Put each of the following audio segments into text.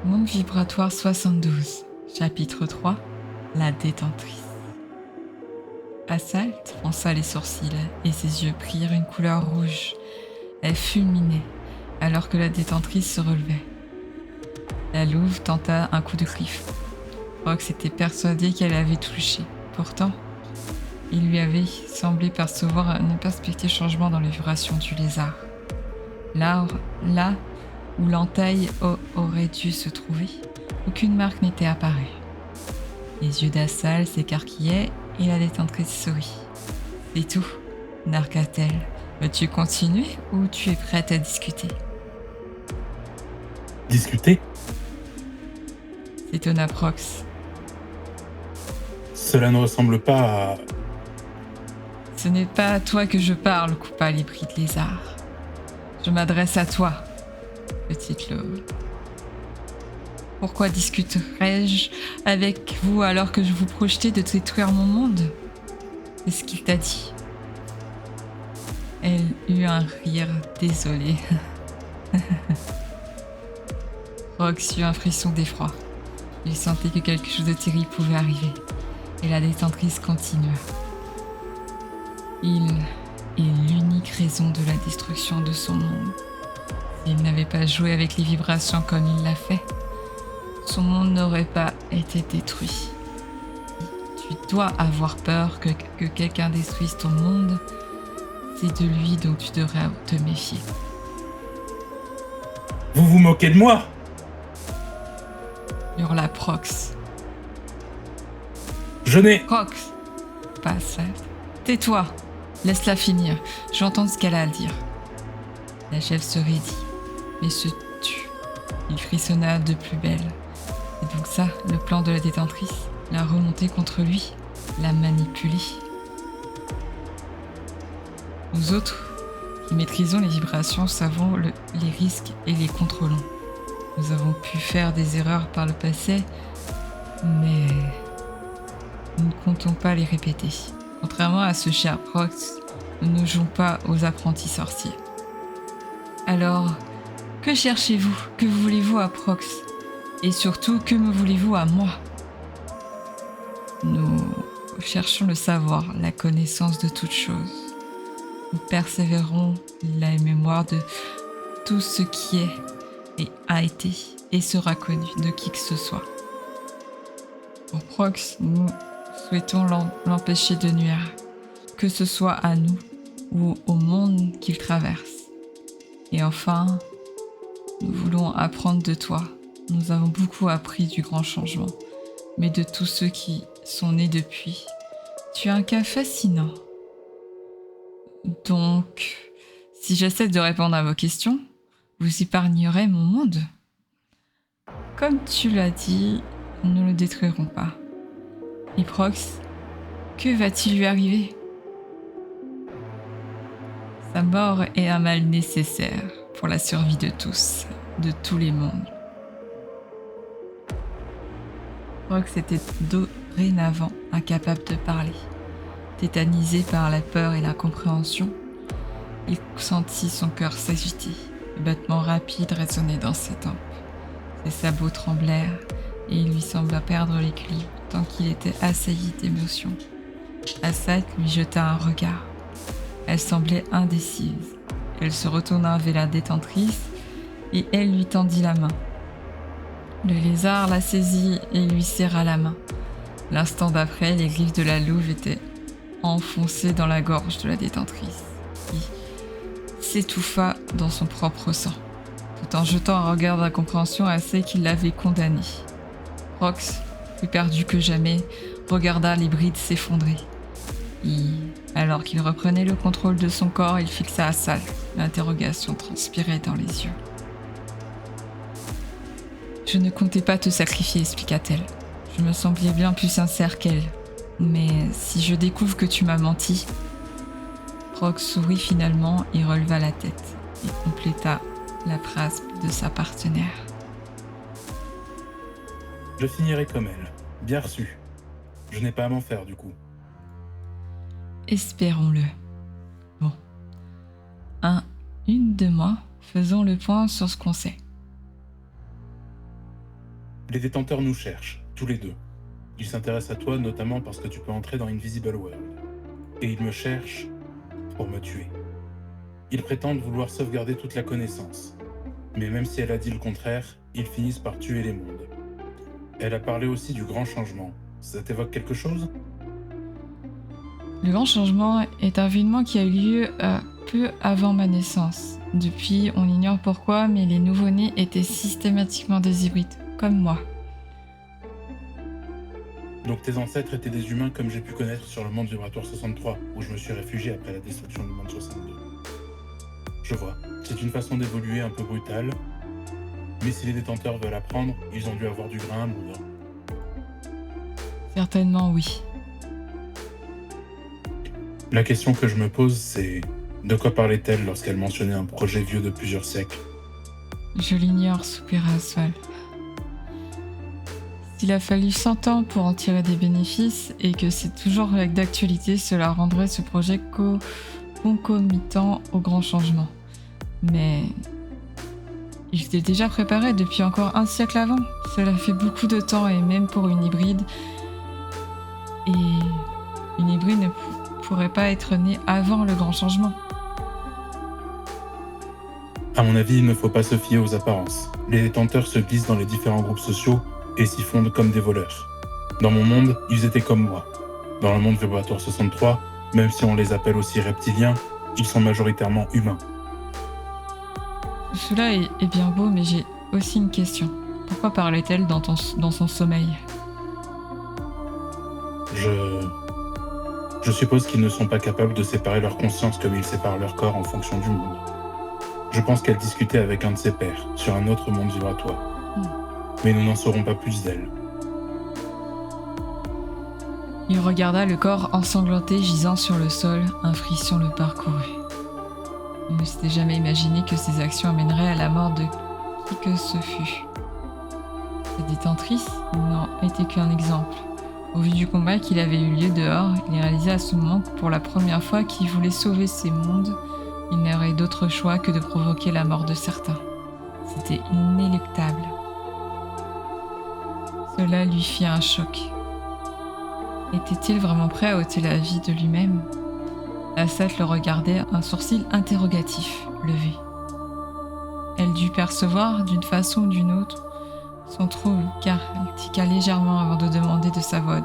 Monde vibratoire 72, chapitre 3, la détentrice. Assalte fronça les sourcils et ses yeux prirent une couleur rouge. Elle fulminait alors que la détentrice se relevait. La louve tenta un coup de griffe. Rox était persuadé qu'elle avait touché. Pourtant, il lui avait semblé percevoir un inexpliqué changement dans les vibrations du lézard. Là où l'entaille aurait dû se trouver, aucune marque n'était apparue. Les yeux d'Assal s'écarquillaient et la détentrice sourit. « C'est tout, narqua-t-elle. Veux-tu continuer ou tu es prête à discuter ?» Discuter ? s'étonna Prox. Cela ne ressemble pas à... Ce n'est pas à toi que je parle, coupa l'hybride lézard. Je m'adresse à toi, petite louve. Pourquoi discuterais-je avec vous alors que je vous projetais de détruire mon monde ? C'est ce qu'il t'a dit. Elle eut un rire désolé. Rox eut un frisson d'effroi. Il sentait que quelque chose de terrible pouvait arriver. Et la détentrice continua. Il est l'unique raison de la destruction de son monde. S'il n'avait pas joué avec les vibrations comme il l'a fait, son monde n'aurait pas été détruit. Tu dois avoir peur que quelqu'un détruise ton monde. C'est de lui dont tu devrais te méfier. Vous vous moquez de moi ? Hurla Prox. Je n'ai... Prox, pas ça. Tais-toi, laisse-la finir. J'entends ce qu'elle a à dire. La chef se raidit, mais se tut. Il frissonna de plus belle. C'est donc ça, le plan de la détentrice. La remonter contre lui, la manipuler. Nous autres, qui maîtrisons les vibrations, savons les risques et les contrôlons. Nous avons pu faire des erreurs par le passé, mais nous ne comptons pas les répéter. Contrairement à ce cher Prox, nous ne jouons pas aux apprentis sorciers. Alors, que cherchez-vous ? Que voulez-vous à Prox ? Et surtout, que me voulez-vous à moi ? Nous cherchons le savoir, la connaissance de toutes choses. Nous persévérons la mémoire de tout ce qui est et a été et sera connu de qui que ce soit. Pour Prox, nous souhaitons l'empêcher de nuire, que ce soit à nous ou au monde qu'il traverse. Et enfin, nous voulons apprendre de toi. Nous avons beaucoup appris du grand changement, mais de tous ceux qui sont nés depuis. Tu as un cas fascinant. Donc, si j'essaie de répondre à vos questions, vous épargnerez mon monde. Comme tu l'as dit, nous ne le détruirons pas. Et Prox, que va-t-il lui arriver ? Sa mort est un mal nécessaire pour la survie de tous, de tous les mondes. Prox était dorénavant incapable de parler. Tétanisé par la peur et l'incompréhension, il sentit son cœur s'agiter. Le battement rapide résonnait dans ses tempes. Ses sabots tremblèrent et il lui sembla perdre l'équilibre tant qu'il était assailli d'émotions. Assad lui jeta un regard. Elle semblait indécise. Elle se retourna vers la détentrice et elle lui tendit la main. Le lézard la saisit et lui serra la main. L'instant d'après, les griffes de la louve étaient enfoncées dans la gorge de la détentrice, qui s'étouffa dans son propre sang, tout en jetant un regard d'incompréhension à celle qui l'avait condamné. Prox, plus perdu que jamais, regarda l'hybride s'effondrer. Alors qu'il reprenait le contrôle de son corps, il fixa Assal. L'interrogation transpirait dans les yeux. « Je ne comptais pas te sacrifier, expliqua-t-elle. Je me semblais bien plus sincère qu'elle. Mais si je découvre que tu m'as menti... » Prox sourit finalement et releva la tête et compléta la phrase de sa partenaire. Je finirai comme elle. Bien reçu. Je n'ai pas à m'en faire du coup. Espérons-le. Bon. Une de moi, faisons le point sur ce qu'on sait. Les détenteurs nous cherchent, tous les deux. Ils s'intéressent à toi notamment parce que tu peux entrer dans Invisible World. Et ils me cherchent pour me tuer. Ils prétendent vouloir sauvegarder toute la connaissance. Mais même si elle a dit le contraire, ils finissent par tuer les mondes. Elle a parlé aussi du grand changement. Ça t'évoque quelque chose? Le grand changement est un événement qui a eu lieu peu avant ma naissance. Depuis, on ignore pourquoi, mais les nouveau-nés étaient systématiquement des hybrides, comme moi. Donc tes ancêtres étaient des humains comme j'ai pu connaître sur le monde vibratoire 63, où je me suis réfugié après la destruction du monde 62. Je vois, c'est une façon d'évoluer un peu brutale, mais si les détenteurs veulent apprendre, ils ont dû avoir du grain à moudre. Certainement oui. La question que je me pose, c'est de quoi parlait-elle lorsqu'elle mentionnait un projet vieux de plusieurs siècles? Je l'ignore, soupira Aswal. S'il a fallu 100 ans pour en tirer des bénéfices et que c'est toujours d'actualité, cela rendrait ce projet concomitant au grand changement. Mais il était déjà préparé depuis encore un siècle avant. Cela fait beaucoup de temps et même pour une hybride. Et une hybride ne pourrait pas être née avant le grand changement. À mon avis, il ne faut pas se fier aux apparences. Les détenteurs se glissent dans les différents groupes sociaux et s'y fondent comme des voleurs. Dans mon monde, ils étaient comme moi. Dans le monde vibratoire 63, même si on les appelle aussi reptiliens, ils sont majoritairement humains. Tout cela est bien beau, mais j'ai aussi une question. Pourquoi parlait-elle dans son sommeil? Je suppose qu'ils ne sont pas capables de séparer leur conscience comme ils séparent leur corps en fonction du monde. Je pense qu'elle discutait avec un de ses pairs, sur un autre monde vibratoire. Mais nous n'en saurons pas plus d'elle. Il regarda le corps ensanglanté gisant sur le sol, un frisson le parcourut. Il ne s'était jamais imaginé que ses actions amèneraient à la mort de qui que ce fût. Cette détentrice n'en était qu'un exemple. Au vu du combat qu'il avait eu lieu dehors, il réalisa à ce moment que pour la première fois qu'il voulait sauver ces mondes, il n'aurait d'autre choix que de provoquer la mort de certains. C'était inéluctable. Cela lui fit un choc. Était-il vraiment prêt à ôter la vie de lui-même? Asat le regardait, un sourcil interrogatif levé. Elle dut percevoir, d'une façon ou d'une autre, son trouble, car elle tiqua légèrement avant de demander de sa voix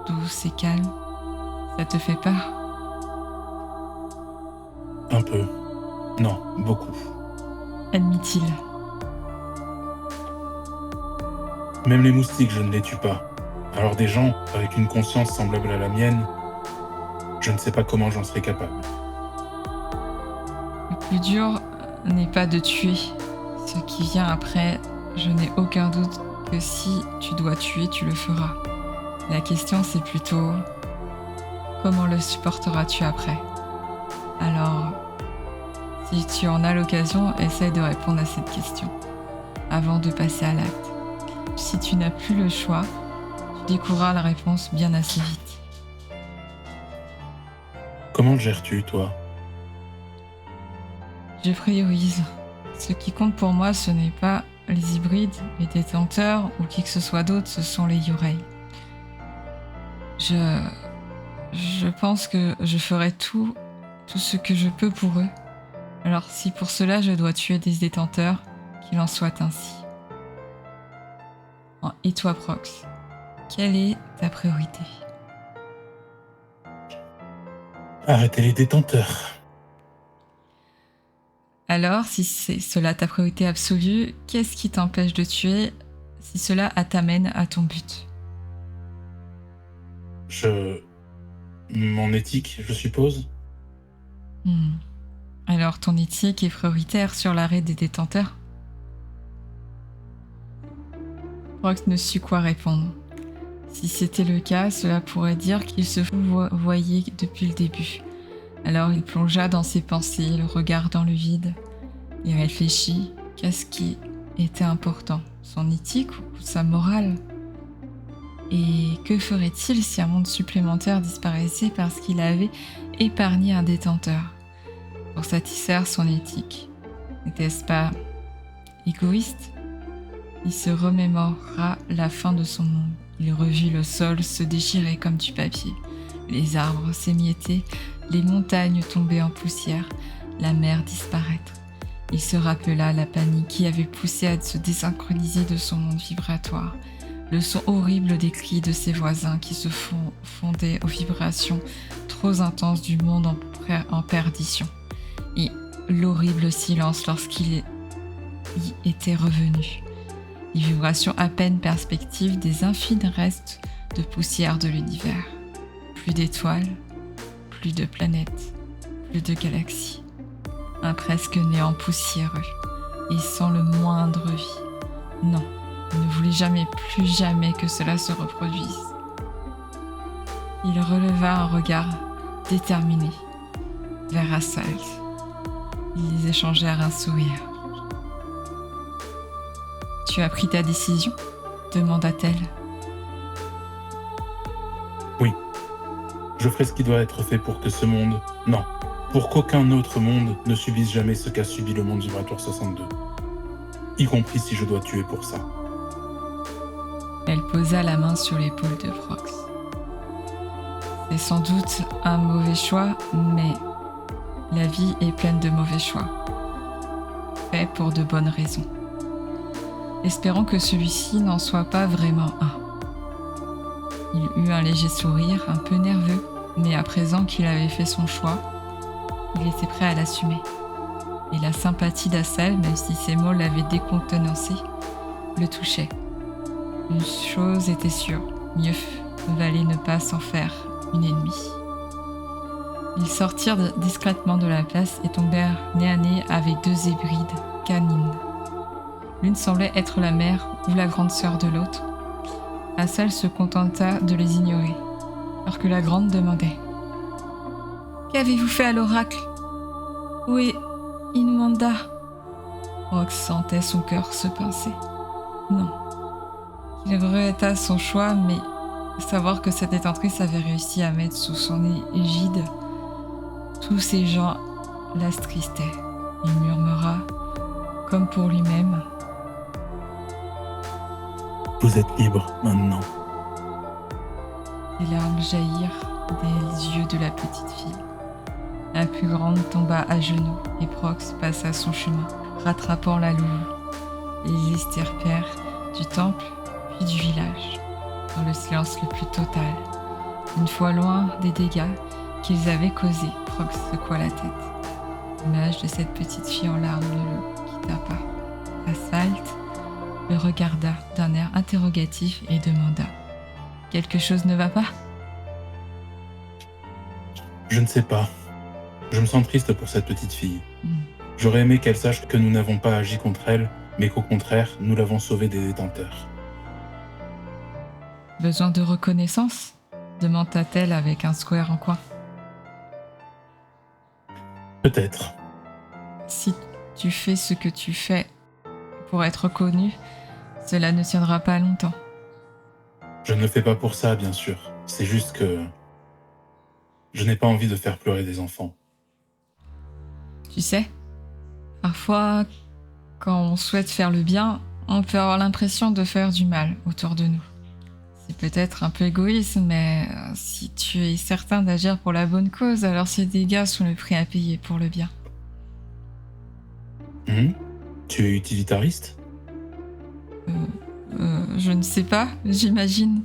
douce et calme. « Ça te fait peur ?» Un peu. Non, beaucoup. Admit-il. Même les moustiques, je ne les tue pas. Alors des gens avec une conscience semblable à la mienne, je ne sais pas comment j'en serais capable. Le plus dur n'est pas de tuer. Ce qui vient après, je n'ai aucun doute que si tu dois tuer, tu le feras. La question c'est plutôt comment le supporteras-tu après? Alors, si tu en as l'occasion, essaye de répondre à cette question avant de passer à l'acte. Si tu n'as plus le choix, tu découvriras la réponse bien assez vite. Comment le gères-tu, toi? Je priorise. Ce qui compte pour moi, ce n'est pas les hybrides, les détenteurs ou qui que ce soit d'autre, ce sont les Yurei. Je pense que je ferai tout ce que je peux pour eux. Alors si pour cela je dois tuer des détenteurs, qu'il en soit ainsi. Et toi, Prox, quelle est ta priorité? Arrêtez les détenteurs. Alors, si c'est cela ta priorité absolue, qu'est-ce qui t'empêche de tuer si cela t'amène à ton but? Mon éthique, je suppose? Alors, ton éthique est prioritaire sur l'arrêt des détenteurs? Prox ne sut quoi répondre. Si c'était le cas, cela pourrait dire qu'il se voyait depuis le début. Alors il plongea dans ses pensées, le regard dans le vide. Il réfléchit. Qu'est-ce qui était important? Son éthique ou sa morale? Et que ferait-il si un monde supplémentaire disparaissait parce qu'il avait épargné un détenteur pour satisfaire son éthique? N'était-ce pas égoïste? Il se remémora la fin de son monde. Il revit le sol se déchirer comme du papier, les arbres s'émietter, les montagnes tomber en poussière, la mer disparaître. Il se rappela la panique qui avait poussé à se désynchroniser de son monde vibratoire, le son horrible des cris de ses voisins qui se fondaient aux vibrations trop intenses du monde en perdition, et l'horrible silence lorsqu'il y était revenu. Les vibrations à peine perspectives des infinis restes de poussière de l'univers. Plus d'étoiles, plus de planètes, plus de galaxies. Un presque néant poussiéreux, et sans le moindre vie. Non, il ne voulait jamais, plus jamais que cela se reproduise. Il releva un regard déterminé vers Assault. Ils échangèrent un sourire. « Tu as pris ta décision ?» demanda-t-elle. « Oui. Je ferai ce qui doit être fait pour que ce monde... Non, pour qu'aucun autre monde ne subisse jamais ce qu'a subi le monde vibratoire 62. Y compris si je dois tuer pour ça. » Elle posa la main sur l'épaule de Prox. C'est sans doute un mauvais choix, mais la vie est pleine de mauvais choix. Fait pour de bonnes raisons. Espérons que celui-ci n'en soit pas vraiment un. Il eut un léger sourire, un peu nerveux, mais à présent qu'il avait fait son choix, il était prêt à l'assumer. Et la sympathie d'Assal, même si ses mots l'avaient décontenancé, le touchait. Une chose était sûre, mieux valait ne pas s'en faire une ennemie. Ils sortirent discrètement de la place et tombèrent nez à nez avec deux hybrides canines. L'une semblait être la mère ou la grande sœur de l'autre. Assal se contenta de les ignorer, alors que la grande demandait « Qu'avez-vous fait à l'oracle ? Où est Inumanda ?» Rox sentait son cœur se pincer. Non. Il regretta son choix, mais savoir que cette détentrice avait réussi à mettre sous son égide tous ces gens l'attristait. Il murmura, comme pour lui-même, « Vous êtes libre maintenant. » Des larmes jaillirent des yeux de la petite fille. La plus grande tomba à genoux et Prox passa son chemin, rattrapant la louve. Ils estirpèrent du temple puis du village, dans le silence le plus total. Une fois loin des dégâts qu'ils avaient causés, Prox secoua la tête. L'image de cette petite fille en larmes ne le quitta pas. Assault le regarda d'un air interrogatif et demanda « Quelque chose ne va pas ?» Je ne sais pas. Je me sens triste pour cette petite fille. J'aurais aimé qu'elle sache que nous n'avons pas agi contre elle, mais qu'au contraire, nous l'avons sauvée des détenteurs. Besoin de reconnaissance ? demanda-t-elle avec un sourire en coin. Peut-être. Si tu fais ce que tu fais pour être reconnu, cela ne tiendra pas longtemps. Je ne le fais pas pour ça, bien sûr. C'est juste que... je n'ai pas envie de faire pleurer des enfants. Tu sais, parfois, quand on souhaite faire le bien, on peut avoir l'impression de faire du mal autour de nous. C'est peut-être un peu égoïste, mais si tu es certain d'agir pour la bonne cause, alors ces dégâts sont le prix à payer pour le bien. Tu es utilitariste ? Je ne sais pas, j'imagine.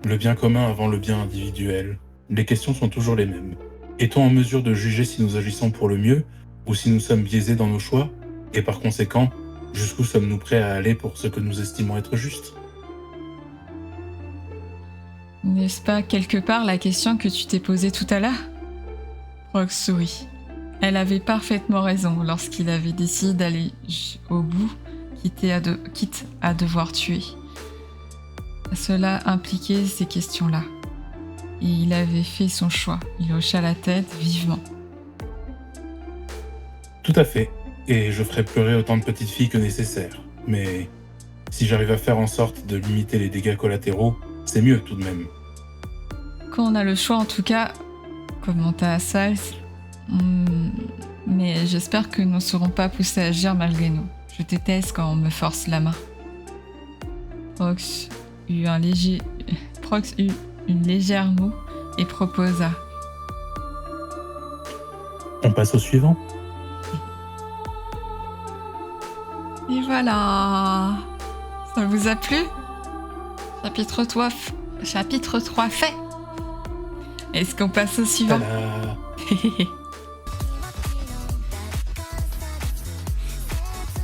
Le bien commun avant le bien individuel. Les questions sont toujours les mêmes. Est-on en mesure de juger si nous agissons pour le mieux ou si nous sommes biaisés dans nos choix ? Et par conséquent, jusqu'où sommes-nous prêts à aller pour ce que nous estimons être juste ? N'est-ce pas quelque part la question que tu t'es posée tout à l'heure ? Rox sourit. Elle avait parfaitement raison lorsqu'il avait décidé d'aller au bout, quitte à devoir tuer. Cela impliquait ces questions-là. Et il avait fait son choix. Il hocha la tête vivement. Tout à fait. Et je ferai pleurer autant de petites filles que nécessaire. Mais si j'arrive à faire en sorte de limiter les dégâts collatéraux, c'est mieux tout de même. Quand on a le choix, en tout cas, commenta Assault, mais j'espère que nous ne serons pas poussés à agir malgré nous. Je déteste quand on me force la main. Prox eut une légère moue et proposa. On passe au suivant. Et voilà. Ça vous a plu? Chapitre 3 fait. Est-ce qu'on passe au suivant? Tada.